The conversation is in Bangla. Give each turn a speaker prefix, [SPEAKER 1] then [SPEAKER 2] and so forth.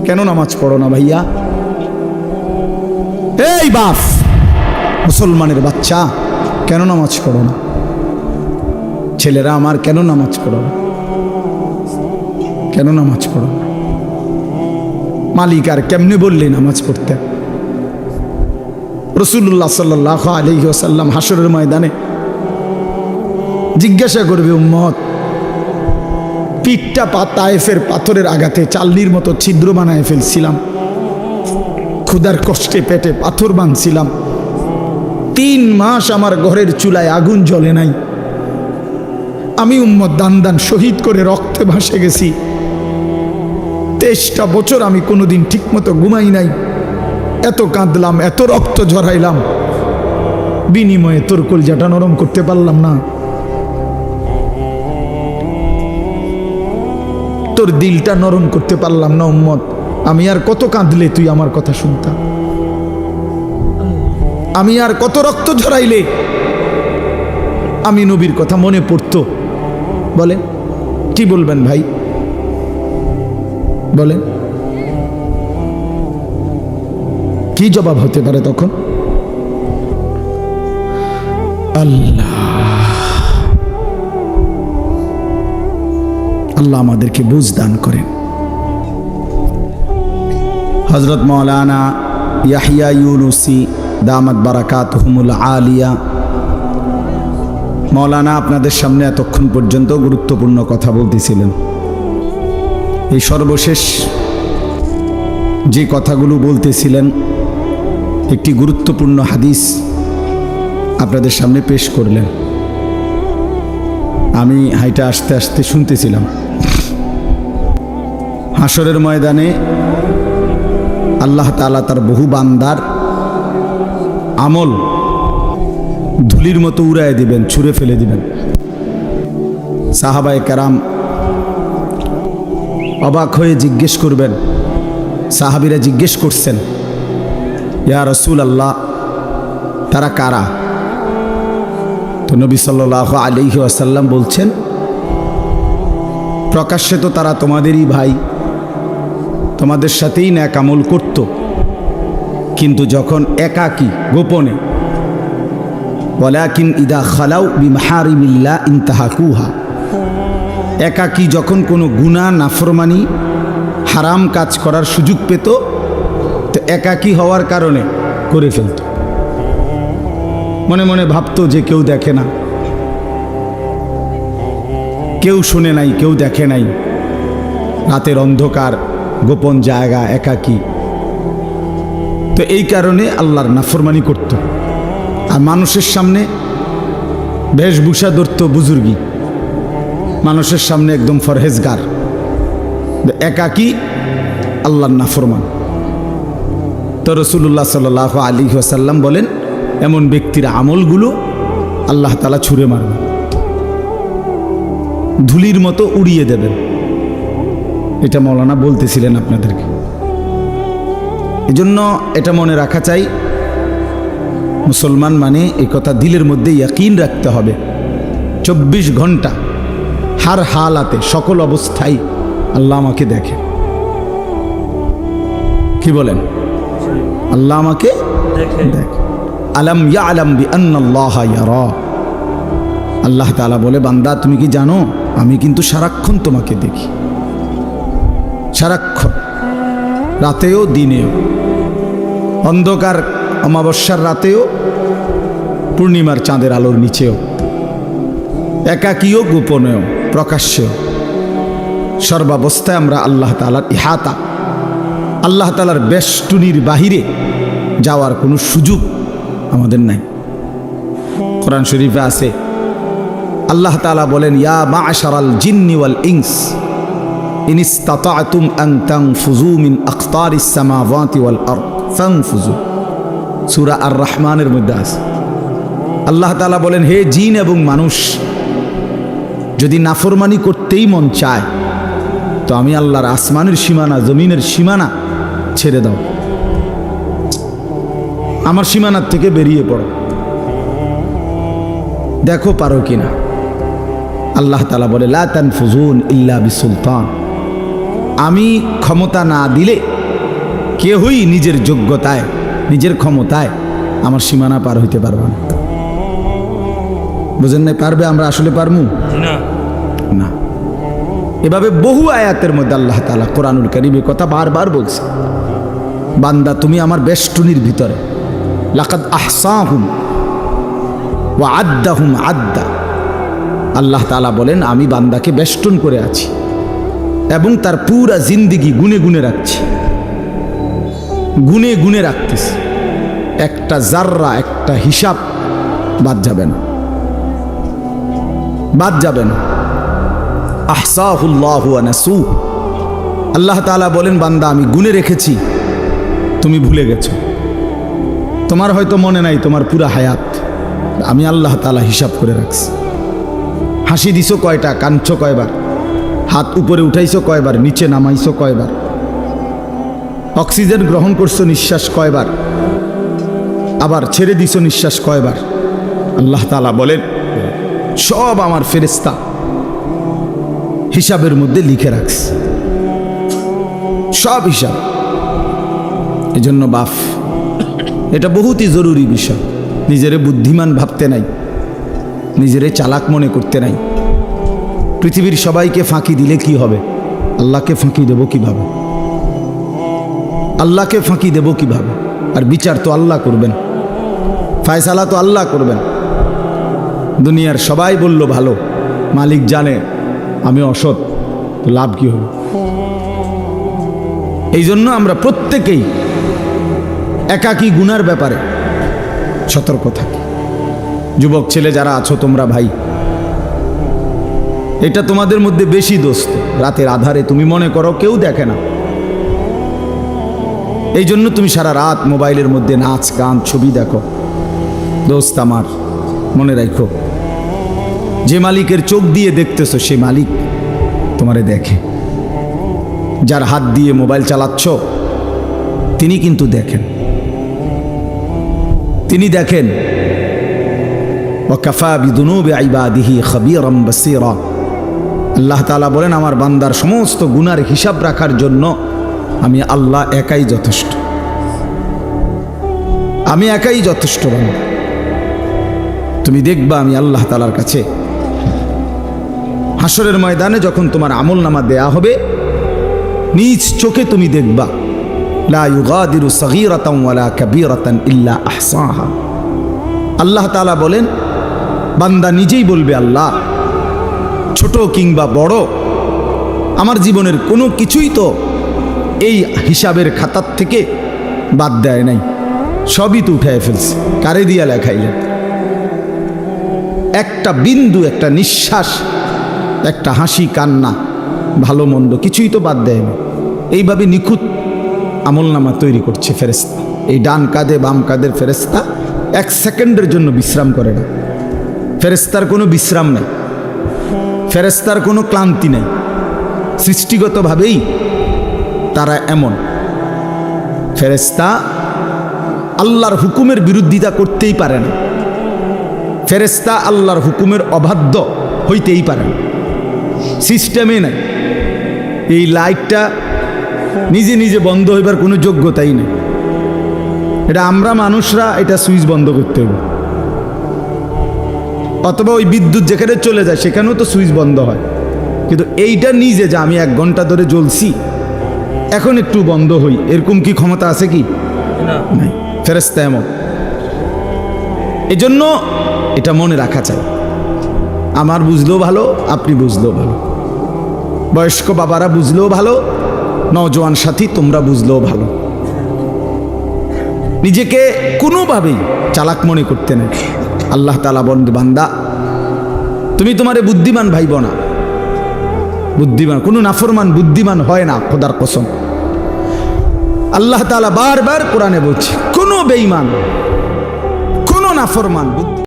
[SPEAKER 1] কেন নামাজ পড়ো না ভাইয়া? এই বাপ, মুসলমানের বাচ্চা, কেন নামাজ পড়ো না? ছেলেরা আমার, কেন নামাজ পড়ো না? কেন নামাজ পড়ো না? মালিক আর কেমনে বললে নামাজ পড়তে? রাসূলুল্লাহ সাল্লাল্লাহু আলাইহি ওয়াসাল্লাম হাসরের ময়দানে জিজ্ঞাসা করবে, উম্মত, পিঠটা তায়েফের পাথরের আঘাতে চাল্লির মতো ছিদ্র বানায় ফেলছিলাম, ক্ষুধার কষ্টে পেটে পাথর বাঁধছিলাম, 3 মাস আমার ঘরের চুলায় আগুন জ্বলে নাই, আমি উম্মত দান দান শহীদ করে রক্তে ভাসে গেছি, 23টা বছর আমি কোনোদিন ঠিকমতো ঘুমাই নাই, এত কাঁদলাম, এত রক্ত ঝরাইলাম, বিনিময়ে তোর কলজাটা নরম করতে পারলাম না, তোর দিলটা নরম করতে পারলাম না উম্মত। আমি আর কত কাঁদলে তুই আমার কথা শুনতাম? আমি আর কত রক্ত ঝরাইলে আমি নবীর কথা মনে পড়তো? বলেন, কি বলবেন ভাই? বলেন, কি জবাব হতে পারে তখন? আল্লাহ আল্লাহ আমাদেরকে বুঝ দান করেন। হযরত মাওলানা ইয়াহইয়া ইউনুসী দামাত বারাকাতুহুমুল আলিয়া, মাওলানা আপনাদের সামনে এতক্ষণ পর্যন্ত গুরুত্বপূর্ণ কথা বলতেছিলেন। এই সর্বশেষ যে কথাগুলো বলতেছিলেন, একটি গুরুত্বপূর্ণ হাদিস আপনাদের সামনে পেশ করলেন। আমি হাইটা আস্তে আস্তে শুনতেছিলাম। হাসরের ময়দানে আল্লাহ তাআলা তার বহু বান্দার আমল ধুলির মতো উড়ায় দিবেন, ছুঁড়ে ফেলে দিবেন। সাহাবায়ে কেরাম অবাক হয়ে জিজ্ঞেস করবেন, সাহাবীরা জিজ্ঞেস করছেন, ইয়া রাসূলুল্লাহ, তারা কারা? তো নবী সাল্লাল্লাহু আলাইহি ওয়াসাল্লাম বলছেন, প্রকাশ্যে তো তারা তোমাদেরই ভাই, তোমাদের সাথেই নেক আমল করত, কিন্তু যখন একাকী গোপনে, ওয়ালাকিন ইদা খালাউ বিমাহারিমিল্লাহ ইনতাহাকুহা, একাকী যখন কোনো গুনাহ, নাফরমানি, হারাম কাজ করার সুযোগ পেত, তো একাকী হওয়ার কারণে করে ফেলত। মনে মনে ভাবতো যে কেউ দেখে না, কেউ শুনে নাই, কেউ দেখে নাই, রাতের অন্ধকার, গোপন জায়গা, একাকী। তো এই কারণে আল্লাহর নাফরমানি করত। আর মানুষের সামনে বেশভূষা ধরত বুজুর্গি, মানুষের সামনে একদম ফরহেজগার, একাকী আল্লাহর নাফরমান। তো রাসূলুল্লাহ সাল্লাল্লাহু আলাইহি ওয়াসাল্লাম বলেন, এমন ব্যক্তির আমলগুলো আল্লাহ তাআলা ছুঁড়ে মারবেন, ধুলির মতো উড়িয়ে দেবেন। এটা মাওলানা বলতেছিলেন আপনাদেরকে। এজন্য এটা মনে রাখা চাই, মুসলমান মানে এই কথা দিলের মধ্যে ইয়াকিন রাখতে হবে। 24 ঘন্টা হার হালাতে, সকল অবস্থায় আল্লাহ আমাকে দেখে। কি বলেন? আল্লাহ আমাকে দেখে। আলাম ইয়ালাম বিআন্নাল্লাহা ইয়ারা, আল্লাহ তাআলা বলে, বান্দা তুমি কি জানো আমি কিন্তু সারাক্ষণ তোমাকে দেখি, সারাক্ষণ, রাতেও দিনেও, অন্ধকার অমাবস্যার রাতেও, পূর্ণিমার চাঁদের আলোর নিচেও, একাকীও, গোপনেও, প্রকাশ্যেও, সর্বাবস্থায় আমরা আল্লাহ তাআলার ইহাতা, আল্লাহ তাআলার বেষ্টনীর বাহিরে যাওয়ার কোনো সুযোগ আমাদের নাই। কোরআন শরীফে আছে, আল্লাহ তাআলা বলেন, ইয়া মা'শারাল জিন্নি ওয়াল ইনস ইন ইসতাতা'তুম আন তানফুযু মিন আকতারিস সামাওয়াতি ওয়াল আরদ ফানফুযু। সূরা আর রহমানের মধ্যে আছে। আল্লাহ তাআলা বলেন, হে জিন এবং মানুষ, যদি নাফরমানি করতেই মন চায় তো আমি আল্লাহর আসমানের সীমানা, জমিনের সীমানা ছেড়ে দাও, আমার সীমানার থেকে বেরিয়ে পড়ো, দেখো পারো কিনা। আল্লাহ তাআলা বলে, লা তানফুজুন ইল্লা বিসুলতান, আমি ক্ষমতা না দিলে কেউই নিজের যোগ্যতায় নিজের ক্ষমতায় আমার সীমানা পার হইতে পারবে না। বুঝেন নাই? পারবে? আমরা আসলে পারমু না। এভাবে বহু আয়াতের মধ্যে আল্লাহ তাআলা কোরআনুল কারীমে কথা বারবার বলছে, বান্দা তুমি আমার বেষ্টনীর ভিতরে, লাকাদ আহসাহুম ওয়া আদ্দাহুম আদ্দা। আল্লাহ তাআলা বলেন আমি বান্দাকে বেষ্টন করে আছি এবং তার পুরা জিন্দেগি গুনে গুনে রাখছি, গুনে গুনে রাখতেছি। একটা জাররা, একটা হিসাব বাদ যাবে না, বাদ যাবে না। আহসাহুল্লাহু ওয়া নাসু। আল্লাহ তাআলা বলেন বান্দা আমি গুনে রেখেছি, তুমি ভুলে গেছো। তোমার হয়তো মনে নাই তোমার পুরা হায়াত, আমি আল্লাহ তাআলা হিসাব করে রাখছি। হাসি দিছো কয়টা, কাঁদছো কয়বার, হাত উপরে উঠাইছো কয়বার, নিচে নামাইছো কয়বার, অক্সিজেন গ্রহণ করছো নিঃশ্বাস কয়বার, আবার ছেড়ে দিছো নিঃশ্বাস কয়বার। আল্লাহ তাআলা বলেন সব আমার ফেরেশতা হিসাবের মধ্যে লিখে রাখছে, সব হিসাব। এজন্য বাপ, এটা বহুতই জরুরি বিষয়। নিজেরে বুদ্ধিমান ভাবতে নাই, নিজেরে চালাক মনে করতে নাই। পৃথিবীর সবাইকে ফাঁকি দিলে কি হবে? আল্লাহকে ফাঁকি দেব কিভাবে? আল্লাহকে ফাঁকি দেব কিভাবে? আর বিচার তো আল্লাহ করবেন, ফায়সালা তো আল্লাহ করবেন। দুনিয়ার সবাই বলল ভালো, মালিক জানে আমি অসৎ, তো লাভ কি হলো? এই জন্য আমরা প্রত্যেকেই একাকী গুনার ব্যাপারে সতর্ক থাকি। যুবক ছেলে যারা আছো তোমরা ভাই, এটা তোমাদের মধ্যে বেশি দোস্ত। রাতের আধারে তুমি মনে করো কেউ দেখে না, এই জন্য তুমি সারা রাত মোবাইলের মধ্যে নাচ গান ছবি দেখো। দোস্ত আমার, মনে রাখো যে মালিকের চোখ দিয়ে দেখতেছো সে মালিক তোমারে দেখে। যার হাত দিয়ে মোবাইল চালাচ্ছ তিনি কিন্তু দেখেন, তিনি দেখেন। ওয়াকাফা বিদুনুবি ইবাদিহি খাবীরাম বাসীরা। আল্লাহ তাআলা বলেন আমার বান্দার সমস্ত গুনার হিসাব রাখার জন্য আমি আল্লাহ একাই যথেষ্ট, আমি একাই যথেষ্ট। বান্দা তুমি দেখবা আমি আল্লাহ তাআলার কাছে হাসরের ময়দানে যখন তোমার আমলনামা দেয়া হবে, নিজ চোখে তুমি দেখবা লা ইউগাদিরু সগীরাতান ওয়ালা কাবীরাতান ইল্লা আহসাহা। আল্লাহ তাআলা বলেন বান্দা নিজেই বলবে আল্লাহ ছোট কিংবা বড় আমার জীবনের কোনো কিছুই তো এই হিসাবের খাতার থেকে বাদ দেয় নাই, সবই তো উঠায় ফেলছে। কারে দিয়া লেখাইলেন? একটা বিন্দু, একটা নিঃশ্বাস, একটা হাসি কান্না, ভালো মন্দ কিছুই তো বাদ দেয় না। এইভাবে নিখুঁত আমলনামা তৈরি করছে ফেরেশতা। এই ডান কাঁধে বাম কাঁধের ফেরেশতা এক সেকেন্ডের জন্য বিশ্রাম করে না। ফেরেশতার কোনো বিশ্রাম নেই, ফেরেশতার কোনো ক্লান্তি নেই। সৃষ্টিগতভাবেই তারা এমন। ফেরেশতা আল্লাহর হুকুমের বিরোধিতা করতেই পারে না, ফেরেশতা আল্লাহর হুকুমের অবাধ্য হইতেই পারে না, সিস্টেমে নাই। এই লাইটটা নিজে নিজে বন্ধ হইবার কোনো যোগ্যতাই নেই। এটা আমরা মানুষরা এটা সুইচ বন্ধ করতে হবে, অথবা ওই বিদ্যুৎ যেখানে চলে যায় সেখানেও তো সুইচ বন্ধ হয়। কিন্তু এইটা নিজে যে আমি 1 ঘন্টা ধরে জ্বলছি এখন একটু বন্ধ হই, এরকম কি ক্ষমতা আছে কি? নাই। ফেরেশতা এমন। এজন্য এটা মনে রাখা চাই। আমার বুঝলেও ভালো, আপনি বুঝলেও ভালো, বয়স্ক বাবারা বুঝলেও ভালো, নওজোয়ান সাথী তোমরা বুঝলেও ভালো। নিজেকে কোনোভাবেই চালাক মনে করতে নেই। আল্লাহ তাআলা বলেন বান্দা তুমি তোমারে বুদ্ধিমান ভাইব না। বুদ্ধিমান কোনো নাফরমান বুদ্ধিমান হয় না, খোদার কসম। আল্লাহ তাআলা বারবার কোরআনে বলছে কোনো বেঈমান, কোনো নাফরমান